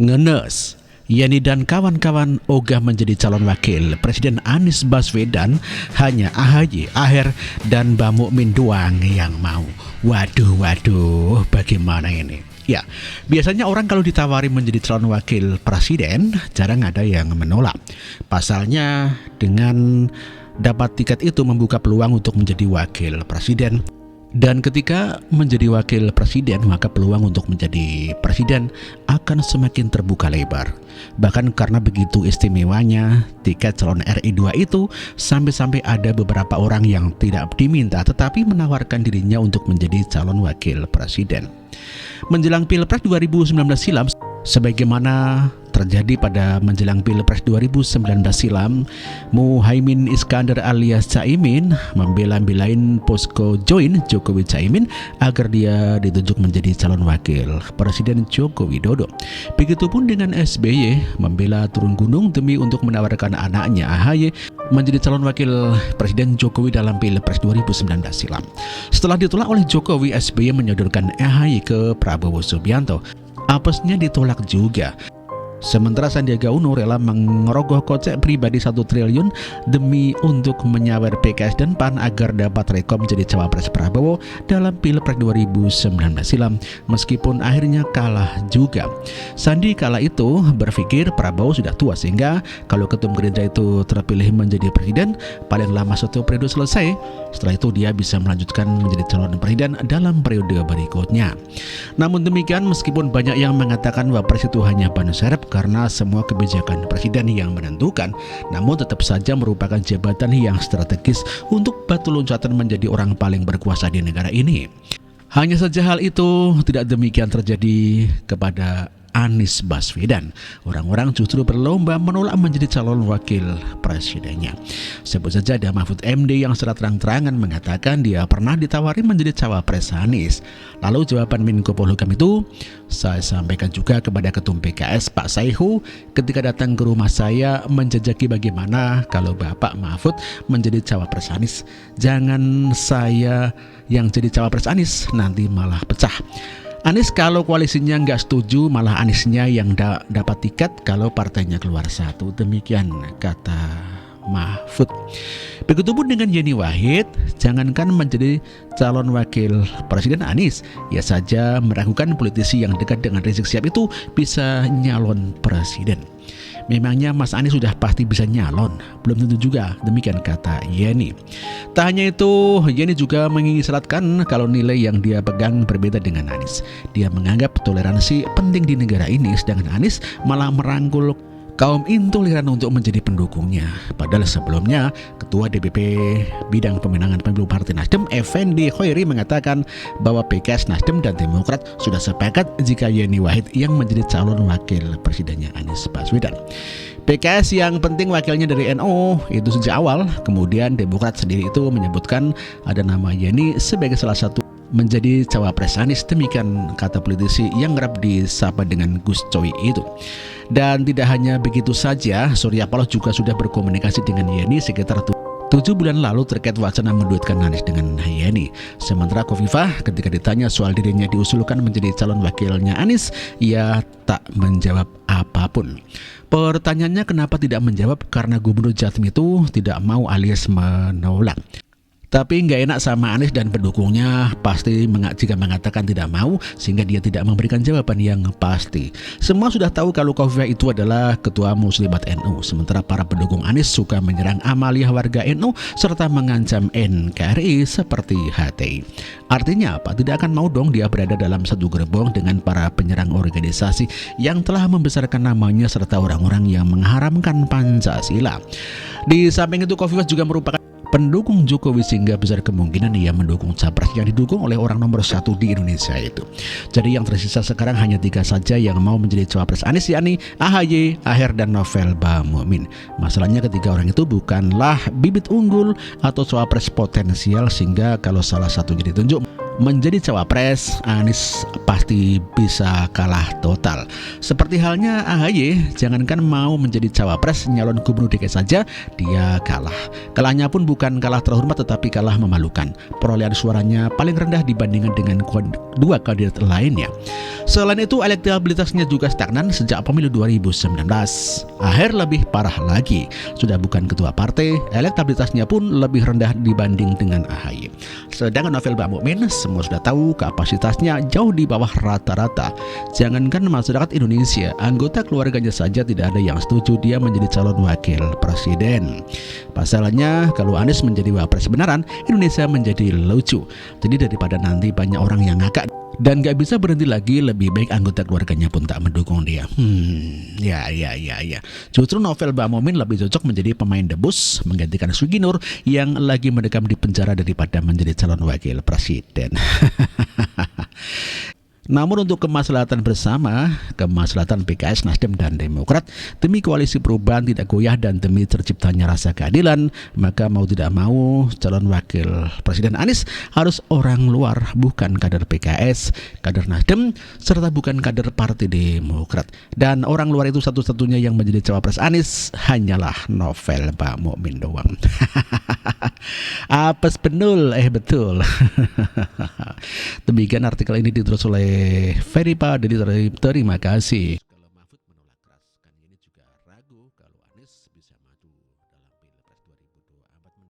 Ngenes, Yeni dan kawan-kawan ogah menjadi calon wakil Presiden Anies Baswedan, hanya AHY, Aher, dan Mbak Mukmin doang yang mau. Waduh, bagaimana ini? Ya, biasanya orang kalau ditawari menjadi calon wakil presiden, jarang ada yang menolak. Pasalnya, dengan dapat tiket itu membuka peluang untuk menjadi wakil presiden. Dan ketika menjadi wakil presiden, maka peluang untuk menjadi presiden akan semakin terbuka lebar. Bahkan karena begitu istimewanya tiket calon RI2 itu, sampai-sampai ada beberapa orang yang tidak diminta tetapi menawarkan dirinya untuk menjadi calon wakil presiden. Menjelang Pilpres 2019 silam, sebagaimana terjadi pada menjelang Pilpres 2019 silam, Muhaimin Iskandar alias Caimin membela-belain posko join Jokowi Caimin agar dia ditunjuk menjadi calon wakil Presiden Joko Widodo. Begitupun dengan SBY membela turun gunung demi untuk menawarkan anaknya AHY menjadi calon wakil Presiden Jokowi dalam Pilpres 2019 silam. Setelah ditolak oleh Jokowi, SBY menyodorkan AHY ke Prabowo Subianto. Apesnya ditolak juga. Sementara Sandiaga Uno rela mengerogoh kocek pribadi 1 triliun demi untuk menyawer PKS dan PAN agar dapat rekom menjadi cawapres Prabowo dalam Pilpres 2019 silam, meskipun akhirnya kalah juga. Sandi kala itu berpikir Prabowo sudah tua sehingga kalau Ketum Gerindra itu terpilih menjadi presiden, paling lama 1 periode selesai. Setelah itu dia bisa melanjutkan menjadi calon presiden dalam periode berikutnya. Namun demikian, meskipun banyak yang mengatakan Wapres itu hanya ban serep karena semua kebijakan presiden yang menentukan, namun tetap saja merupakan jabatan yang strategis untuk batu loncatan menjadi orang paling berkuasa di negara ini. Hanya saja hal itu tidak demikian terjadi kepada Anies Baswedan. Orang-orang justru berlomba menolak menjadi calon wakil presidennya. Sebut saja ada Mahfud MD yang secara terang-terangan mengatakan dia pernah ditawari menjadi cawapres Anies. Lalu jawaban Menko Polhukam itu saya sampaikan juga kepada Ketum PKS Pak Saihu ketika datang ke rumah saya menjajaki bagaimana kalau Bapak Mahfud menjadi cawapres Anies. Jangan saya yang jadi cawapres Anies, nanti malah pecah. Anies kalau koalisinya nggak setuju, malah Aniesnya yang dapat tiket kalau partainya keluar 1. Demikian kata Mahfud. Begitupun dengan Yeni Wahid, jangankan menjadi calon wakil presiden Anies, ia saja meragukan politisi yang dekat dengan Rizik Syihab itu bisa nyalon presiden. Memangnya Mas Anies sudah pasti bisa nyalon? Belum tentu juga, demikian kata Yeni. Tak hanya itu, Yeni juga mengisyaratkan kalau nilai yang dia pegang berbeda dengan Anies. Dia menganggap toleransi penting di negara ini, sedangkan Anies malah merangkul kaum intoleran untuk menjadi pendukungnya. Padahal sebelumnya, Ketua DPP Bidang Pemenangan Pemilu Partai Nasdem, Effendi Khoiri, mengatakan bahwa PKS, Nasdem, dan Demokrat sudah sepakat jika Yeni Wahid yang menjadi calon wakil presidennya Anies Baswedan. PKS yang penting wakilnya dari NU itu sejak awal, kemudian Demokrat sendiri itu menyebutkan ada nama Yeni sebagai salah satu menjadi cawapres Anies. Demikian kata politisi yang kerap disapa dengan Gus Coy itu. Dan tidak hanya begitu saja, Surya Paloh juga sudah berkomunikasi dengan Yeni sekitar 7 bulan lalu terkait wacana menduetkan Anies dengan Yeni. Sementara Khofifah ketika ditanya soal dirinya diusulkan menjadi calon wakilnya Anies, ia tak menjawab apapun. Pertanyaannya kenapa tidak menjawab, karena Gubernur Jatim itu tidak mau alias menolak. Tapi nggak enak sama Anies dan pendukungnya pasti jika mengatakan tidak mau, sehingga dia tidak memberikan jawaban yang pasti. Semua sudah tahu kalau Khofifah itu adalah ketua Muslimat NU, sementara para pendukung Anies suka menyerang amaliyah warga NU serta mengancam NKRI seperti HTI. Artinya apa? Tidak akan mau dong dia berada dalam satu gerbong dengan para penyerang organisasi yang telah membesarkan namanya serta orang-orang yang mengharamkan Pancasila. Di samping itu, Khofifah juga merupakan pendukung Jokowi sehingga besar kemungkinan ia mendukung capres yang didukung oleh orang nomor 1 di Indonesia itu. Jadi yang tersisa sekarang hanya 3 saja yang mau menjadi cawapres Anies, yakni AHY, Aher, dan Novel Bamukmin. Masalahnya ketiga orang itu bukanlah bibit unggul atau cawapres potensial, sehingga kalau salah satunya ditunjuk menjadi cawapres, Anies pasti bisa kalah total. Seperti halnya AHY, jangankan mau menjadi cawapres nyalon gubernur DKI saja, dia kalah. Kalahnya pun bukan kalah terhormat tetapi kalah memalukan. Perolehan suaranya paling rendah dibandingkan dengan dua kandidat lainnya. Selain itu, elektabilitasnya juga stagnan sejak pemilu 2019. AHR lebih parah lagi, sudah bukan ketua partai, elektabilitasnya pun lebih rendah dibanding dengan AHY. Sedangkan Novel Baswedan, semua sudah tahu kapasitasnya jauh di bawah rata-rata. Jangankan masyarakat Indonesia, anggota keluarganya saja tidak ada yang setuju dia menjadi calon wakil presiden. Pasalnya, kalau Anies menjadi wapres beneran, Indonesia menjadi lucu. Jadi daripada nanti banyak orang yang ngakak dan gak bisa berhenti lagi, lebih baik anggota keluarganya pun tak mendukung dia. Ya. Justru Novel Baswedan lebih cocok menjadi pemain debus menggantikan Sugi Nur yang lagi mendekam di penjara daripada menjadi calon wakil presiden. Namun untuk kemaslahatan bersama, kemaslahatan PKS, Nasdem, dan Demokrat, demi koalisi perubahan tidak goyah dan demi terciptanya rasa keadilan, maka mau tidak mau calon wakil presiden Anies harus orang luar, bukan kader PKS, kader Nasdem, serta bukan kader Partai Demokrat. Dan orang luar itu satu-satunya yang menjadi cawapres Anies hanyalah Novel Baswedan doang. Apes benul, betul. Demikian artikel ini ditulis oleh Ferry Padedi. Terima kasih.